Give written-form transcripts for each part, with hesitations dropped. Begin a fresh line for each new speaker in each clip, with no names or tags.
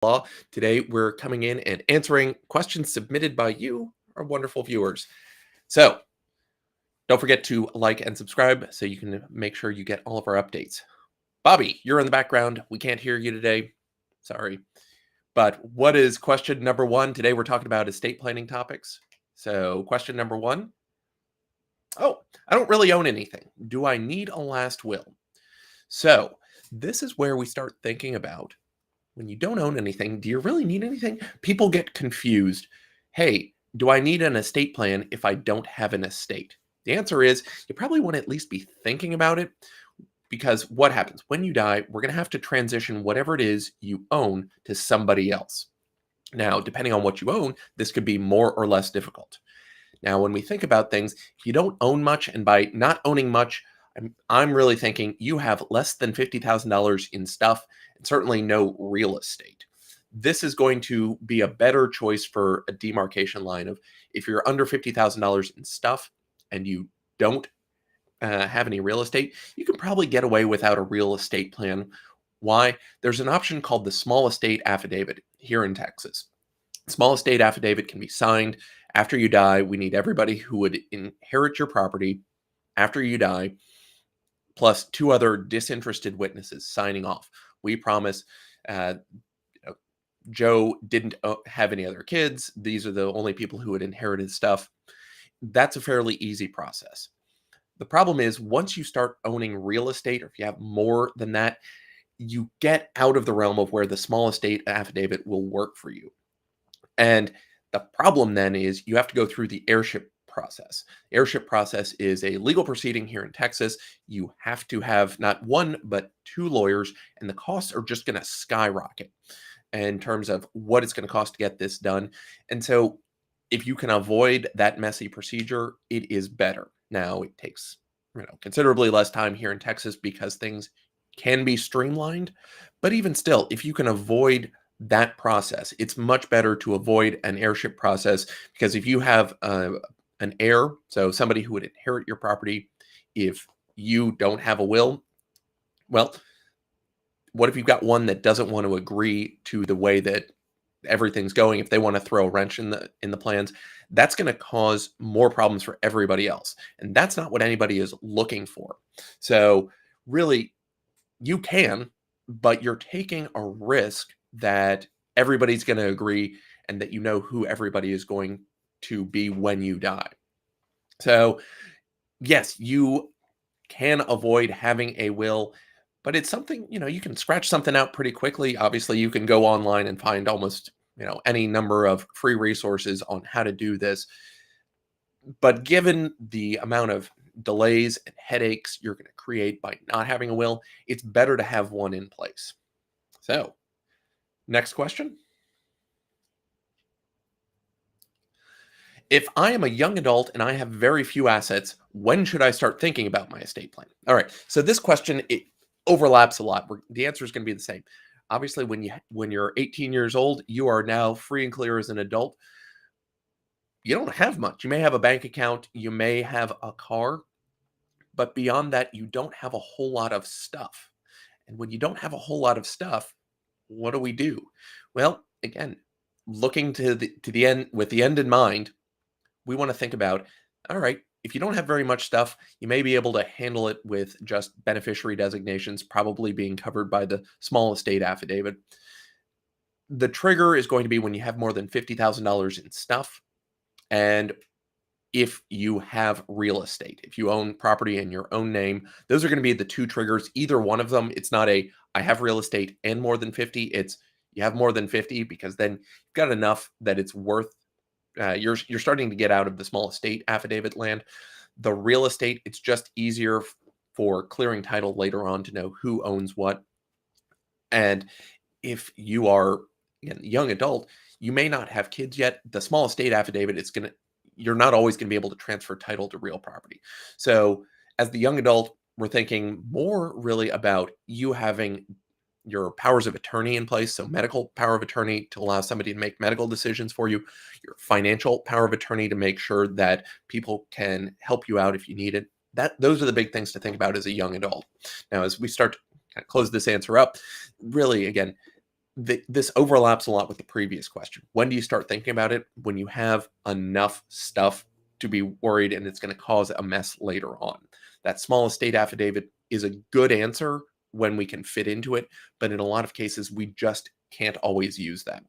Law. Today, we're coming in and answering questions submitted by you, our wonderful viewers. So, don't forget to like and subscribe so you can make sure you get all of our updates. Bobby, you're in the background. We can't hear you today. Sorry. But what is question number one? Today, we're talking about estate planning topics. So, question number one. Oh, I don't really own anything. Do I need a last will? So, this is where we start thinking about when you don't own anything, do you really need anything? People get confused. Hey, do I need an estate plan if I don't have an estate? The answer is you probably want to at least be thinking about it because what happens when you die, we're going to have to transition whatever it is you own to somebody else. Now, depending on what you own, this could be more or less difficult. Now, when we think about things, if you don't own much, and by not owning much, I'm really thinking you have less than $50,000 in stuff and certainly no real estate. This is going to be a better choice for a demarcation line of if you're under $50,000 in stuff and you don't have any real estate, you can probably get away without a real estate plan. Why? There's an option called the small estate affidavit here in Texas. Small estate affidavit can be signed after you die. We need everybody who would inherit your property after you die, plus two other disinterested witnesses signing off. We promise Joe didn't have any other kids. These are the only people who had inherited stuff. That's a fairly easy process. The problem is once you start owning real estate, or if you have more than that, you get out of the realm of where the small estate affidavit will work for you. And the problem then is you have to go through the heirship process. Heirship process is a legal proceeding here in Texas. You have to have not one, but two lawyers, and the costs are just going to skyrocket in terms of what it's going to cost to get this done. And so if you can avoid that messy procedure, it is better. Now, it takes considerably less time here in Texas because things can be streamlined. But even still, if you can avoid that process, it's much better to avoid an heirship process because if you have an heir, so somebody who would inherit your property, if you don't have a will, well, what if you've got one that doesn't want to agree to the way that everything's going? If they want to throw a wrench in the plans, that's going to cause more problems for everybody else, and that's not what anybody is looking for. So really, you can, but you're taking a risk that everybody's going to agree and that you know who everybody is going to be when you die. So yes, you can avoid having a will, but it's something, you can scratch something out pretty quickly. Obviously, you can go online and find almost, any number of free resources on how to do this. But given the amount of delays and headaches you're going to create by not having a will, it's better to have one in place. So, next question. If I am a young adult and I have very few assets, when should I start thinking about my estate plan? All right. So this question, it overlaps a lot. The answer is going to be the same. Obviously, when you're 18 years old, you are now free and clear as an adult. You don't have much. You may have a bank account, you may have a car, but beyond that, you don't have a whole lot of stuff. And when you don't have a whole lot of stuff, what do we do? Well, again, looking to the end with the end in mind, we want to think about, all right, if you don't have very much stuff, you may be able to handle it with just beneficiary designations, probably being covered by the small estate affidavit. The trigger is going to be when you have more than $50,000 in stuff. And if you have real estate, if you own property in your own name, those are going to be the two triggers. Either one of them, it's not I have real estate and more than 50. It's you have more than 50 because then you've got enough that it's worth. You're starting to get out of the small estate affidavit land. The real estate, it's just easier for clearing title later on to know who owns what. And if you are a young adult, you may not have kids yet. The small estate affidavit, you're not always going to be able to transfer title to real property. So as the young adult, we're thinking more really about you having your powers of attorney in place. So medical power of attorney to allow somebody to make medical decisions for you, your financial power of attorney to make sure that people can help you out if you need it. Those are the big things to think about as a young adult. Now, as we start to kind of close this answer up, really, again, This overlaps a lot with the previous question. When do you start thinking about it? When you have enough stuff to be worried and it's going to cause a mess later on. That small estate affidavit is a good answer when we can fit into it, but in a lot of cases, we just can't always use that.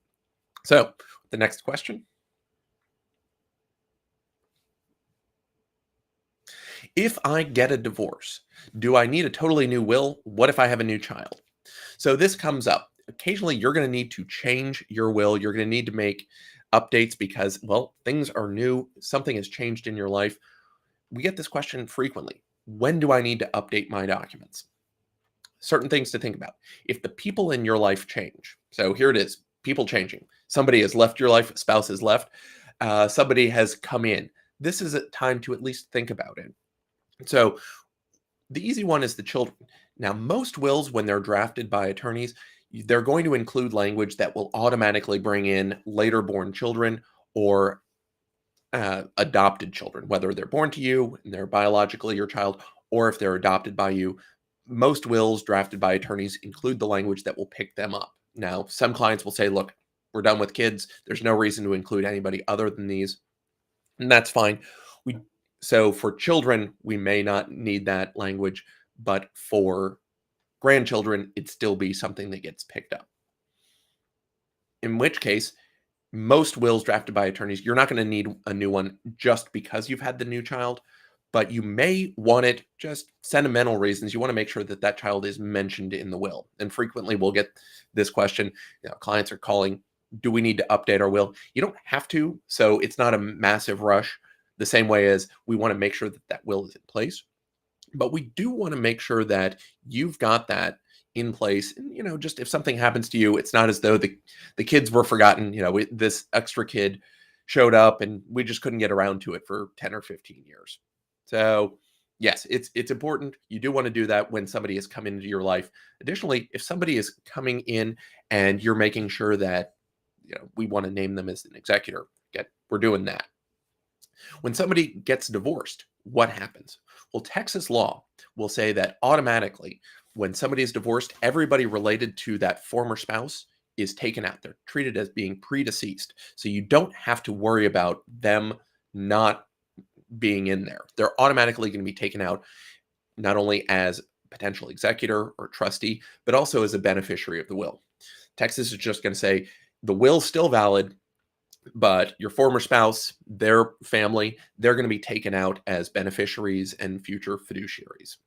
So, the next question. If I get a divorce, do I need a totally new will? What if I have a new child? So this comes up. Occasionally, you're going to need to change your will. You're going to need to make updates because, well, things are new. Something has changed in your life. We get this question frequently. When do I need to update my documents? Certain things to think about. If the people in your life change, so here it is, people changing. Somebody has left your life, a spouse has left, somebody has come in. This is a time to at least think about it. So the easy one is the children. Now, most wills, when they're drafted by attorneys, they're going to include language that will automatically bring in later born children or adopted children, whether they're born to you and they're biologically your child, or if they're adopted by you. Most wills drafted by attorneys include the language that will pick them up. Now, some clients will say, look, we're done with kids. There's no reason to include anybody other than these. And that's fine. We So for children, we may not need that language, but for grandchildren, it'd still be something that gets picked up. In which case, most wills drafted by attorneys, you're not going to need a new one just because you've had the new child, but you may want it just sentimental reasons. You want to make sure that that child is mentioned in the will. And frequently we'll get this question, clients are calling, do we need to update our will? You don't have to, so it's not a massive rush. The same way as we want to make sure that that will is in place. But we do want to make sure that you've got that in place. And, just if something happens to you, it's not as though the kids were forgotten. This extra kid showed up and we just couldn't get around to it for 10 or 15 years. So, yes, it's important. You do want to do that when somebody has come into your life. Additionally, if somebody is coming in and you're making sure that, we want to name them as an executor, we're doing that. When somebody gets divorced, what happens? Well, Texas law will say that automatically, when somebody is divorced, everybody related to that former spouse is taken out. They're treated as being predeceased. So you don't have to worry about them not being in there. They're automatically going to be taken out, not only as potential executor or trustee, but also as a beneficiary of the will. Texas is just going to say the will's still valid, but your former spouse, their family, they're going to be taken out as beneficiaries and future fiduciaries.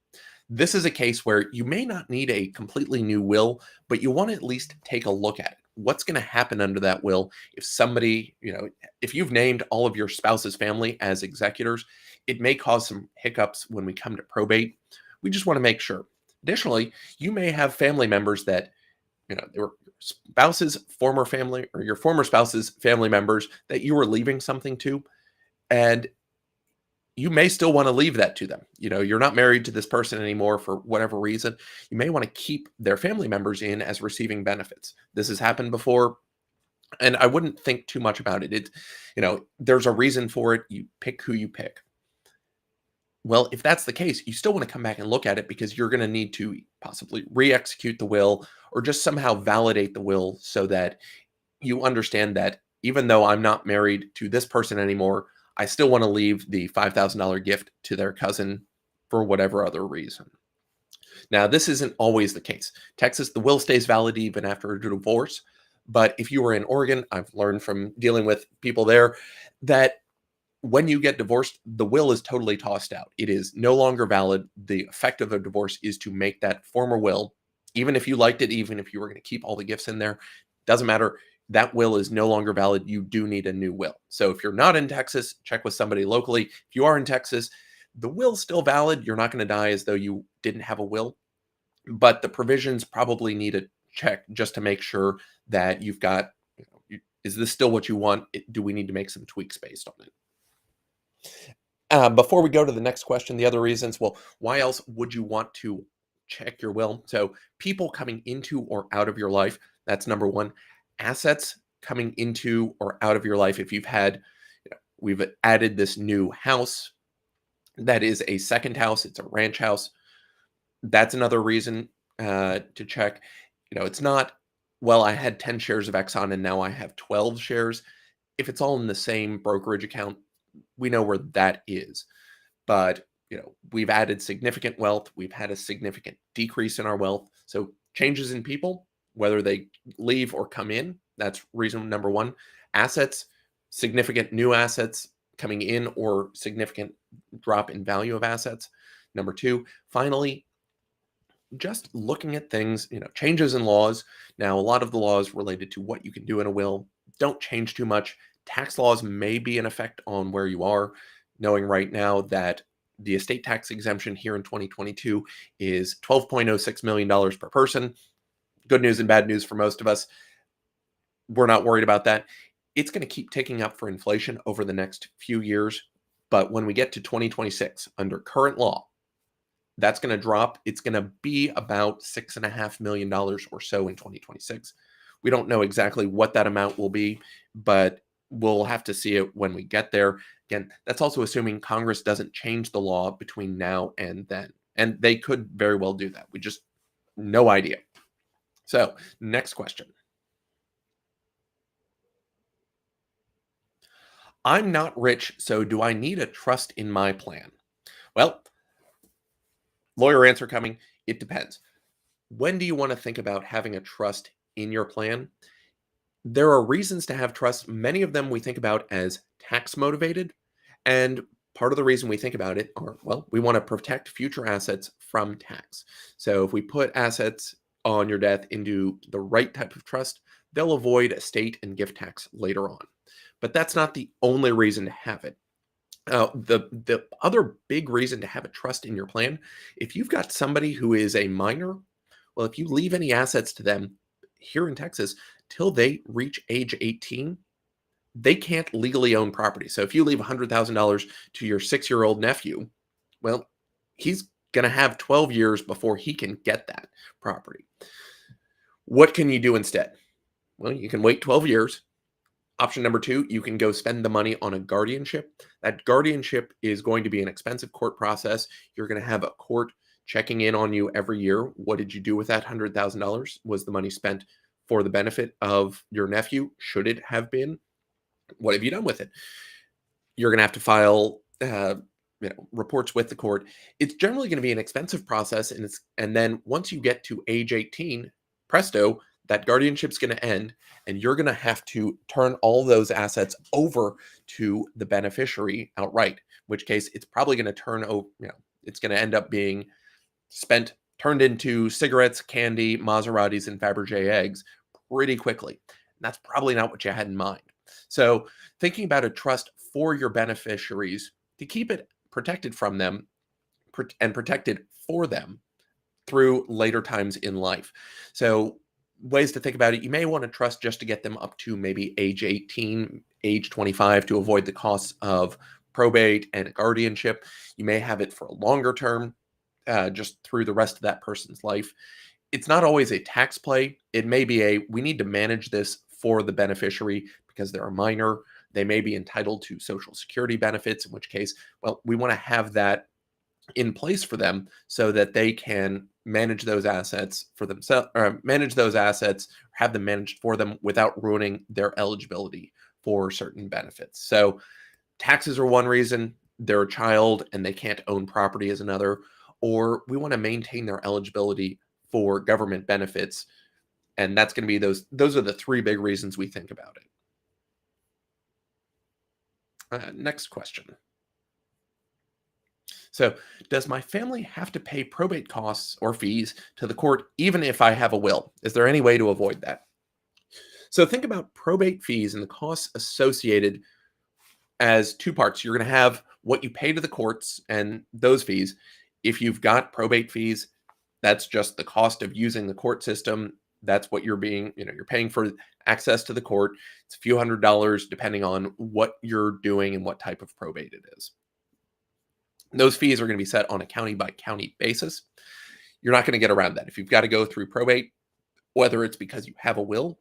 This is a case where you may not need a completely new will, but you want to at least take a look at it. What's going to happen under that will if somebody, if you've named all of your spouse's family as executors, it may cause some hiccups when we come to probate. We just want to make sure. Additionally, you may have family members that they were spouse's former family or your former spouse's family members that you were leaving something to, and you may still want to leave that to them. You're not married to this person anymore for whatever reason. You may want to keep their family members in as receiving benefits. This has happened before, and I wouldn't think too much about it. There's a reason for it. You pick who you pick. Well, if that's the case, you still want to come back and look at it because you're going to need to possibly re-execute the will or just somehow validate the will so that you understand that even though I'm not married to this person anymore, I still want to leave the $5,000 gift to their cousin for whatever other reason. Now, this isn't always the case. Texas, the will stays valid even after a divorce. But if you were in Oregon, I've learned from dealing with people there that when you get divorced, the will is totally tossed out. It is no longer valid. The effect of a divorce is to make that former will, even if you liked it, even if you were going to keep all the gifts in there, doesn't matter. That will is no longer valid. You do need a new will. So if you're not in Texas, check with somebody locally. If you are in Texas, the will's still valid. You're not going to die as though you didn't have a will, but the provisions probably need a check just to make sure that you've got, is this still what you want? Do we need to make some tweaks based on it? Before we go to the next question, the other reasons, well, why else would you want to check your will? So people coming into or out of your life, that's number one. Assets coming into or out of your life. If you've had, we've added this new house that is a second house, it's a ranch house. That's another reason to check. It's not well, I had 10 shares of Exxon and now I have 12 shares. If it's all in the same brokerage account, we know where that is. But, we've added significant wealth. We've had a significant decrease in our wealth. So changes in people, whether they leave or come in, that's reason number one. Assets, significant new assets coming in or significant drop in value of assets. Number two, finally, just looking at things, changes in laws. Now, a lot of the laws related to what you can do in a will don't change too much. Tax laws may be in effect on where you are, knowing right now that the estate tax exemption here in 2022 is $12.06 million per person. Good news and bad news for most of us. We're not worried about that. It's going to keep ticking up for inflation over the next few years. But when we get to 2026, under current law, that's going to drop. It's going to be about $6.5 million or so in 2026. We don't know exactly what that amount will be, but we'll have to see it when we get there. Again, that's also assuming Congress doesn't change the law between now and then. And they could very well do that. We just, no idea. So, next question. I'm not rich, so do I need a trust in my plan? Well, lawyer answer coming. It depends. When do you want to think about having a trust in your plan? There are reasons to have trust. Many of them we think about as tax motivated. And part of the reason we think about it are, well, we want to protect future assets from tax. So if we put assets on your death into the right type of trust, they'll avoid estate and gift tax later on. But that's not the only reason to have it. The other big reason to have a trust in your plan, if you've got somebody who is a minor, well, if you leave any assets to them here in Texas till they reach age 18, they can't legally own property. So if you leave $100,000 to your 6-year-old nephew, well, he's going to have 12 years before he can get that property. What can you do instead? Well, you can wait 12 years. Option number two, you can go spend the money on a guardianship. That guardianship is going to be an expensive court process. You're going to have a court checking in on you every year. What did you do with that $100,000? Was the money spent for the benefit of your nephew? Should it have been? What have you done with it? You're going to have to file reports with the court. It's generally going to be an expensive process, and then once you get to age 18, presto, that guardianship's going to end, and you're going to have to turn all those assets over to the beneficiary outright. In which case, it's probably going to turn over. It's going to end up being turned into cigarettes, candy, Maseratis, and Fabergé eggs pretty quickly. And that's probably not what you had in mind. So, thinking about a trust for your beneficiaries to keep it protected from them and protected for them through later times in life. So, ways to think about it, you may want to trust just to get them up to maybe age 18, age 25 to avoid the costs of probate and guardianship. You may have it for a longer term, just through the rest of that person's life. It's not always a tax play. It may be we need to manage this for the beneficiary because they're a minor. They may be entitled to Social Security benefits, in which case, well, we want to have that in place for them so that they can manage those assets for themselves, or have them managed for them without ruining their eligibility for certain benefits. So taxes are one reason. They're a child and they can't own property is another, or we want to maintain their eligibility for government benefits. And that's going to be those are the three big reasons we think about it. Next question. So, does my family have to pay probate costs or fees to the court even if I have a will? Is there any way to avoid that? So, think about probate fees and the costs associated as two parts. You're going to have what you pay to the courts and those fees. If you've got probate fees, that's just the cost of using the court system. That's what you're paying for access to the court. It's a few $100s depending on what you're doing and what type of probate it is. Those fees are going to be set on a county by county basis. You're not going to get around that. If you've got to go through probate, whether it's because you have a will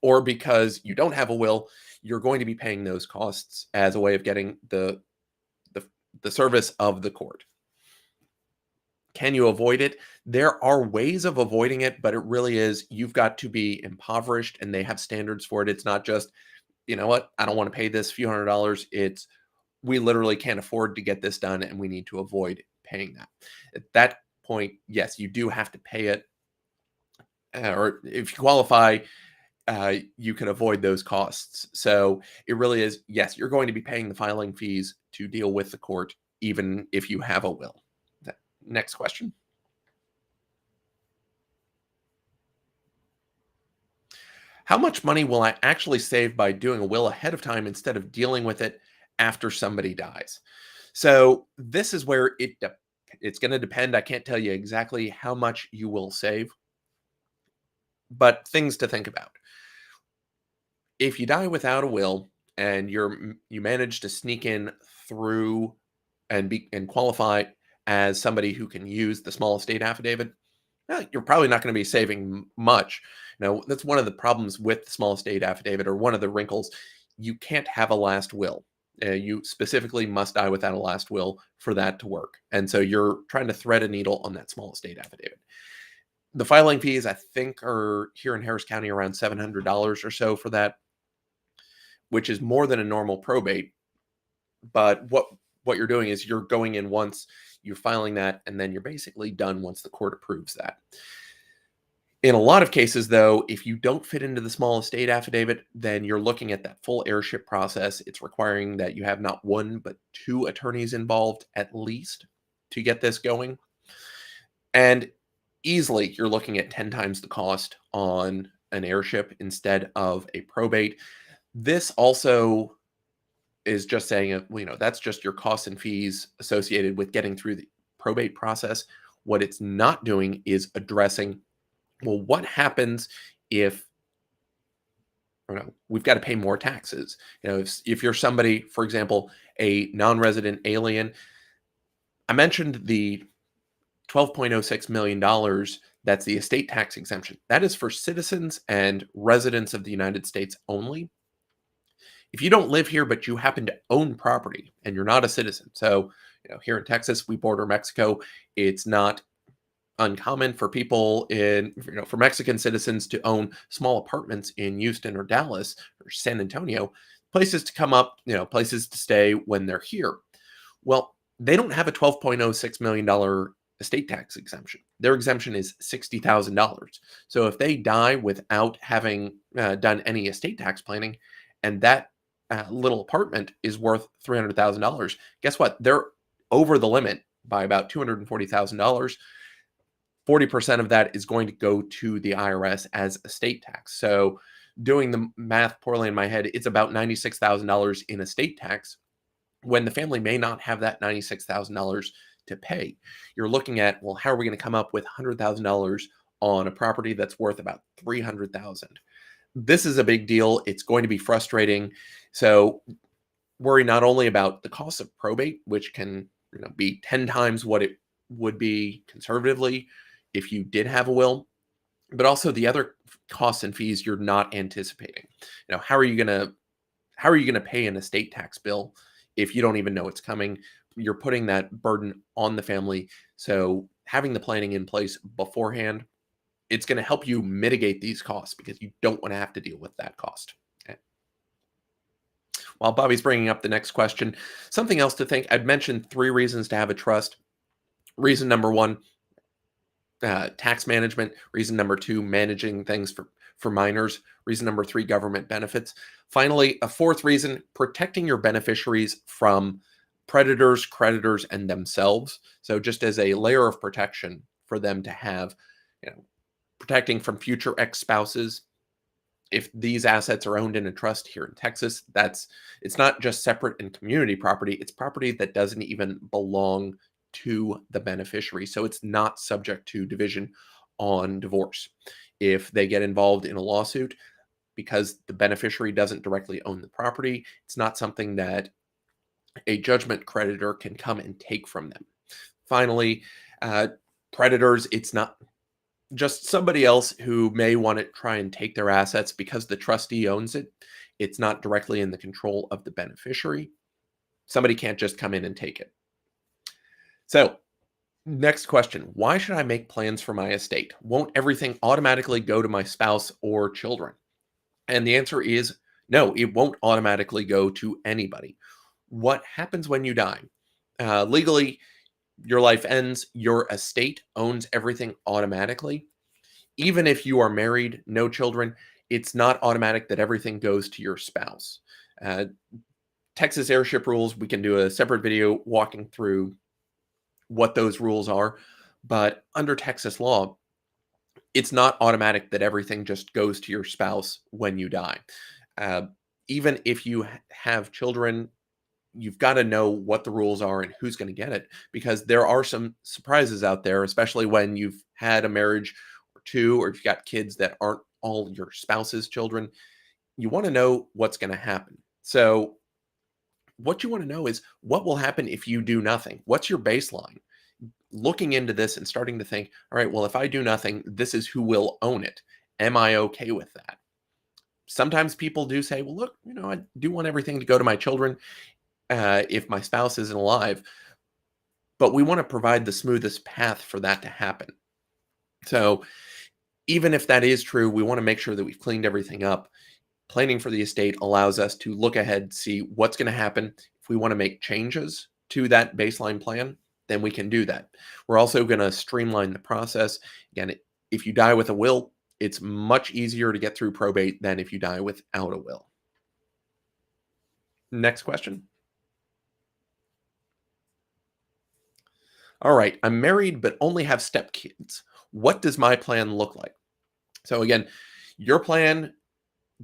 or because you don't have a will, you're going to be paying those costs as a way of getting the service of the court. Can you avoid it? There are ways of avoiding it, but it really is you've got to be impoverished and they have standards for it. It's not just, you know what, I don't want to pay this few $100s. It's we literally can't afford to get this done and we need to avoid paying that. At that point, yes, you do have to pay it. Or if you qualify, you can avoid those costs. So it really is, yes, you're going to be paying the filing fees to deal with the court, even if you have a will. Next question. How much money will I actually save by doing a will ahead of time instead of dealing with it after somebody dies? So this is where it's going to depend. I can't tell you exactly how much you will save, but things to think about. If you die without a will and you manage to sneak in through and qualify as somebody who can use the small estate affidavit, you're probably not going to be saving much. That's one of the problems with the small estate affidavit, or one of the wrinkles. You can't have a last will. You specifically must die without a last will for that to work. And so you're trying to thread a needle on that small estate affidavit. The filing fees, I think, are here in Harris County around $700 or so for that, which is more than a normal probate. But what you're doing is you're going in once, you're filing that, and then you're basically done once the court approves that. In a lot of cases, though, if you don't fit into the small estate affidavit, then you're looking at that full heirship process. It's requiring that you have not one, but two attorneys involved at least to get this going. And easily, you're looking at 10 times the cost on an heirship instead of a probate. This also is just saying, that's just your costs and fees associated with getting through the probate process. What it's not doing is addressing, well, what happens if we've got to pay more taxes? If you're somebody, for example, a non-resident alien, I mentioned the $12.06 million, that's the estate tax exemption. That is for citizens and residents of the United States only. If you don't live here, but you happen to own property and you're not a citizen, so here in Texas, we border Mexico. It's not uncommon for people for Mexican citizens to own small apartments in Houston or Dallas or San Antonio, places to come up, places to stay when they're here. Well, they don't have a $12.06 million estate tax exemption. Their exemption is $60,000. So if they die without having done any estate tax planning, and that little apartment is worth $300,000, guess what? They're over the limit by about $240,000. 40% of that is going to go to the IRS as estate tax. So doing the math poorly in my head, it's about $96,000 in estate tax when the family may not have that $96,000 to pay. You're looking at, well, how are we going to come up with $100,000 on a property that's worth about $300,000? This is a big deal. It's going to be frustrating. So worry not only about the cost of probate, which can be 10 times what it would be conservatively if you did have a will, but also the other costs and fees you're not anticipating. How are you going to pay an estate tax bill if you don't even know it's coming? You're putting that burden on the family. So having the planning in place beforehand, it's going to help you mitigate these costs because you don't want to have to deal with that cost. Okay. While Bobby's bringing up the next question, something else to think. I'd mentioned 3 reasons to have a trust. Reason number 1, tax management. Reason number 2, managing things for minors. Reason number 3, government benefits. Finally, a 4th reason, protecting your beneficiaries from predators, creditors, and themselves. So just as a layer of protection for them to have, protecting from future ex-spouses. If these assets are owned in a trust here in Texas, it's not just separate and community property. It's property that doesn't even belong to the beneficiary. So it's not subject to division on divorce. If they get involved in a lawsuit because the beneficiary doesn't directly own the property, it's not something that a judgment creditor can come and take from them. Finally, predators, it's not just somebody else who may want to try and take their assets because the trustee owns it. It's not directly in the control of the beneficiary. Somebody can't just come in and take it. So Next question. Why should I make plans for my estate? Won't everything automatically go to my spouse or children? And the answer is no, it won't automatically go to anybody. What happens when you die? Legally, your life ends, your estate owns everything automatically. Even if you are married, no children, it's not automatic that everything goes to your spouse. Uh, Texas airship rules, we can do a separate video walking through what those rules are. But under Texas law, it's not automatic that everything just goes to your spouse when you die. Uh, Even if you have children, you've got to know what the rules are and who's going to get it, because there are some surprises out there, especially when you've had a marriage or two, or if you've got kids that aren't all your spouse's children. You want to know what's going to happen. So, what you want to know is what will happen if you do nothing? What's your baseline? Looking into this and starting to think, all right, well, if I do nothing, this is who will own it. Am I okay with that? Sometimes people do say, well, look, I do want everything to go to my children if my spouse isn't alive, but we want to provide the smoothest path for that to happen. So even if that is true, we want to make sure that we've cleaned everything up. Planning for the estate allows us to look ahead, see what's going to happen. If we want to make changes to that baseline plan, then we can do that. We're also going to streamline the process. Again, if you die with a will, it's much easier to get through probate than if you die without a will. Next question. All right, I'm married but only have stepkids. What does my plan look like? So again, your plan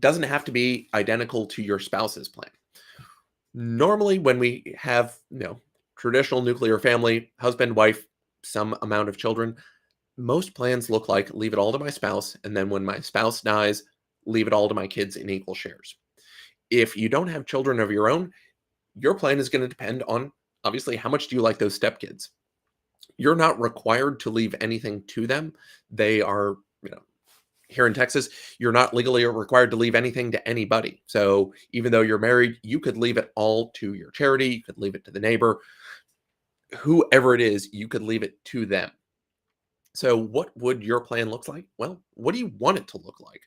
doesn't have to be identical to your spouse's plan. Normally, when we have, traditional nuclear family, husband, wife, some amount of children, most plans look like leave it all to my spouse, and then when my spouse dies, leave it all to my kids in equal shares. If you don't have children of your own, your plan is going to depend on, obviously, how much do you like those stepkids. You're not required to leave anything to them. They are, here in Texas, you're not legally required to leave anything to anybody. So even though you're married, you could leave it all to your charity, you could leave it to the neighbor, whoever it is, you could leave it to them. So what would your plan look like? Well, what do you want it to look like?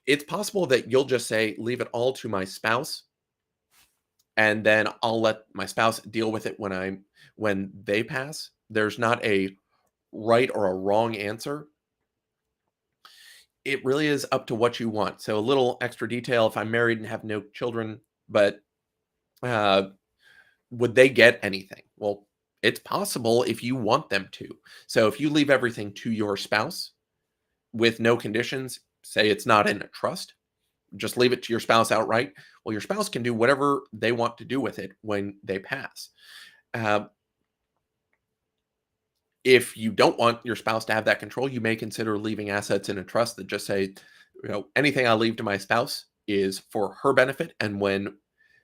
It's possible that you'll just say, leave it all to my spouse, and then I'll let my spouse deal with it when they pass. There's not a right or a wrong answer. It really is up to what you want. So a little extra detail: if I'm married and have no children, but uh, would they get anything? Well, it's possible if you want them to. So if you leave everything to your spouse with no conditions, say it's not in a trust, just leave it to your spouse outright. Well, your spouse can do whatever they want to do with it when they pass. Uh, if you don't want your spouse to have that control, you may consider leaving assets in a trust that just say, anything I leave to my spouse is for her benefit. And when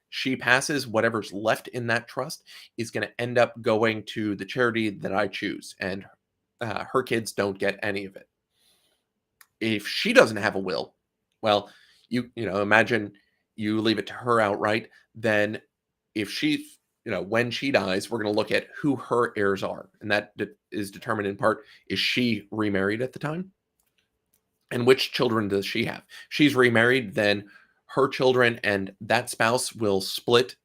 she passes, whatever's left in that trust is going to end up going to the charity that I choose. And her kids don't get any of it. If she doesn't have a will, well, imagine you leave it to her outright. Then if she, when she dies, we're going to look at who her heirs are. And that is determined in part, is she remarried at the time? And which children does she have? She's remarried, then her children and that spouse will split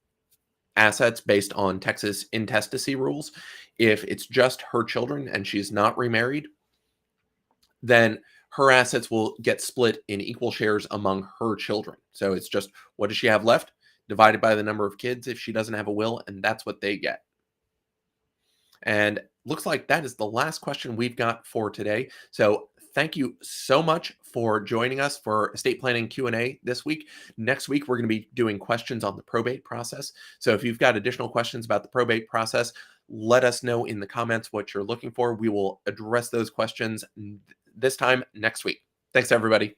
assets based on Texas intestacy rules. If it's just her children and she's not remarried, then her assets will get split in equal shares among her children. So it's just, what does she have left? Divided by the number of kids if she doesn't have a will, and that's what they get. And looks like that is the last question we've got for today. So thank you so much for joining us for estate planning Q&A this week. Next week, we're going to be doing questions on the probate process. So if you've got additional questions about the probate process, let us know in the comments what you're looking for. We will address those questions this time next week. Thanks, everybody.